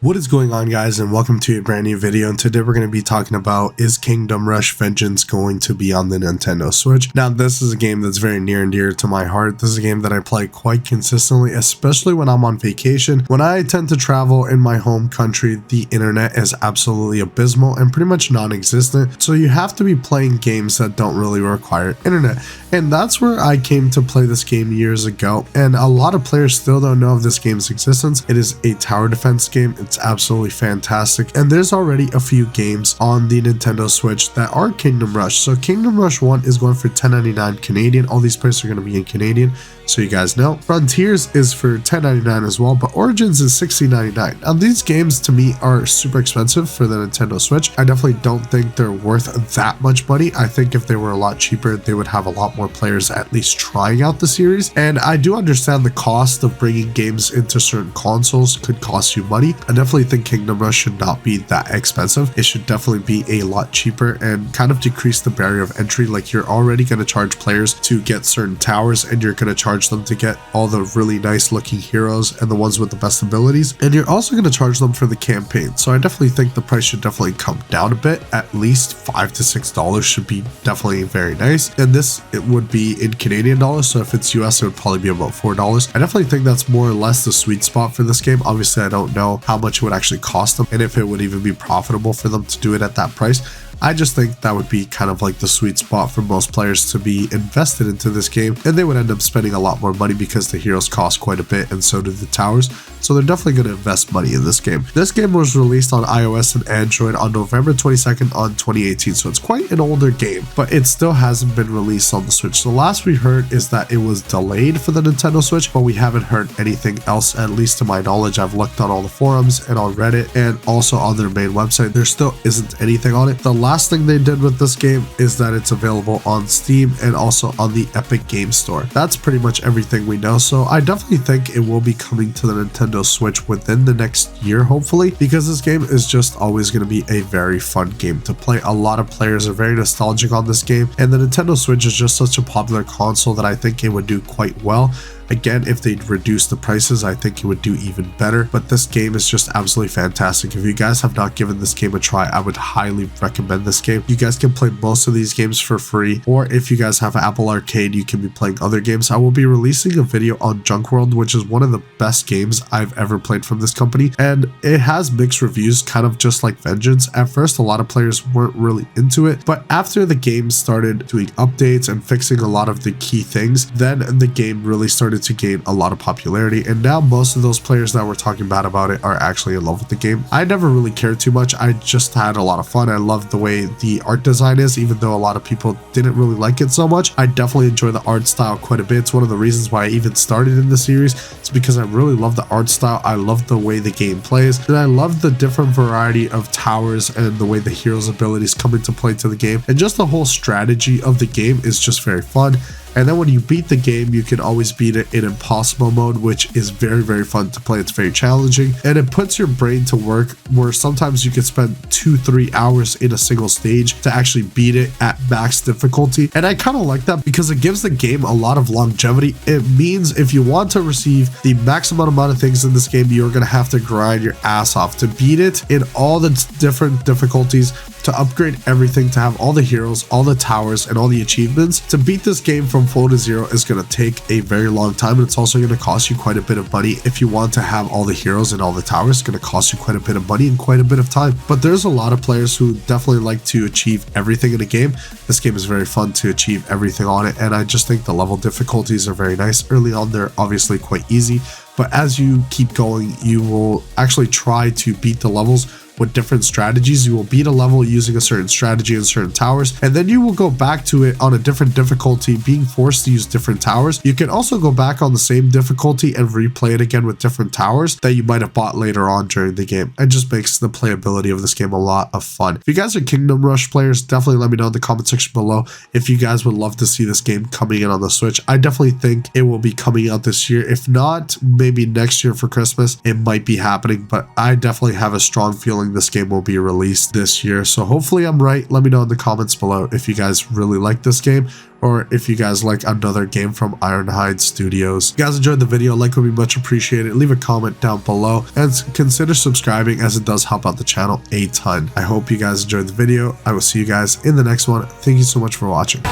What is going on, guys, and welcome to a brand new video. And today we're going to be talking about, is Kingdom Rush Vengeance going to be on the Nintendo Switch? Now, this is a game that's very near and dear to my heart. This is a game that I play quite consistently, especially when I'm on vacation. When I tend to travel in my home country, the internet is absolutely abysmal and pretty much non-existent, so you have to be playing games that don't really require internet. And that's where I came to play this game years ago, and a lot of players still don't know of this game's existence. It is a tower defense game. It's absolutely fantastic, and there's already a few games on the Nintendo Switch that are Kingdom Rush. So Kingdom Rush 1 is going for $10.99 Canadian. All these prices are going to be in Canadian, so you guys know. Frontiers is for $10.99 as well, but Origins is $16.99. Now, these games to me are super expensive for the Nintendo Switch. I definitely don't think they're worth that much money. I think if they were a lot cheaper, they would have a lot more players at least trying out the series. And I do understand the cost of bringing games into certain consoles could cost you money. I definitely think Kingdom Rush should not be that expensive. It should definitely be a lot cheaper and kind of decrease the barrier of entry. Like, you're already going to charge players to get certain towers, and you're going to charge them to get all the really nice looking heroes and the ones with the best abilities, and you're also going to charge them for the campaign. So I definitely think the price should definitely come down a bit. At least $5 to $6 should be definitely very nice, and this, it would be in Canadian dollars, so if it's US, it would probably be about $4. I definitely think that's more or less the sweet spot for this game. Obviously, I don't know how much it would actually cost them and if it would even be profitable for them to do it at that price. I just think that would be kind of like the sweet spot for most players to be invested into this game, and they would end up spending a lot more money because the heroes cost quite a bit and so do the towers. So they're definitely going to invest money in this game. This game was released on iOS and Android on November 22nd on 2018, so it's quite an older game, but it still hasn't been released on the Switch. The last we heard is that it was delayed for the Nintendo Switch, but we haven't heard anything else, at least to my knowledge. I've looked on all the forums and on Reddit and also on their main website. There still isn't anything on it. The last thing they did with this game is that it's available on Steam and also on the Epic Game Store. That's pretty much everything we know, so I definitely think it will be coming to the Nintendo Switch within the next year, hopefully, because this game is just always going to be a very fun game to play. A lot of players are very nostalgic on this game, and the Nintendo Switch is just such a popular console that I think it would do quite well. Again, if they'd reduce the prices, I think it would do even better. But this game is just absolutely fantastic. If you guys have not given this game a try, I would highly recommend this game. You guys can play most of these games for free, or if you guys have Apple Arcade, you can be playing other games. I will be releasing a video on Junk World, which is one of the best games I've ever played from this company, and it has mixed reviews, kind of just like Vengeance. At first, a lot of players weren't really into it, but after the game started doing updates and fixing a lot of the key things, then the game really started to gain a lot of popularity, and now most of those players that were talking bad about it are actually in love with the game. I never really cared too much. I just had a lot of fun. I loved the way the art design is, even though a lot of people didn't really like it so much. I definitely enjoy the art style quite a bit. It's one of the reasons why I even started in the series. It's because I really love the art style. I love the way the game plays, and I love the different variety of towers and the way the heroes' abilities come into play to the game, and just the whole strategy of the game is just very fun. And then when you beat the game, you can always beat it in impossible mode, which is very, very fun to play. It's very challenging, and it puts your brain to work, where sometimes you can spend 2-3 hours in a single stage to actually beat it at max difficulty. And I kind of like that because it gives the game a lot of longevity. It means if you want to receive the maximum amount of things in this game, you're going to have to grind your ass off to beat it in all the different difficulties, to upgrade everything, to have all the heroes, all the towers, and all the achievements. To beat this game from full to zero is going to take a very long time, and it's also going to cost you quite a bit of money. If you want to have all the heroes and all the towers, it's going to cost you quite a bit of money and quite a bit of time. But there's a lot of players who definitely like to achieve everything in a game. This game is very fun to achieve everything on it, and I just think the level difficulties are very nice. Early on, they're obviously quite easy, but as you keep going, you will actually try to beat the levels with different strategies. You will beat a level using a certain strategy and certain towers, and then you will go back to it on a different difficulty, being forced to use different towers. You can also go back on the same difficulty and replay it again with different towers that you might have bought later on during the game. It just makes the playability of this game a lot of fun. If you guys are Kingdom Rush players, definitely let me know in the comment section below if you guys would love to see this game coming in on the Switch. I definitely think it will be coming out this year. If not, maybe next year for Christmas, it might be happening, but I definitely have a strong feeling feeling this game will be released this year. So hopefully I'm right. Let me know in the comments below if you guys really like this game, or if you guys like another game from Ironhide Studios. If you guys enjoyed the video, like would be much appreciated. Leave a comment down below and consider subscribing, as it does help out the channel a ton. I hope you guys enjoyed the video. I will see you guys in the next one. Thank you so much for watching.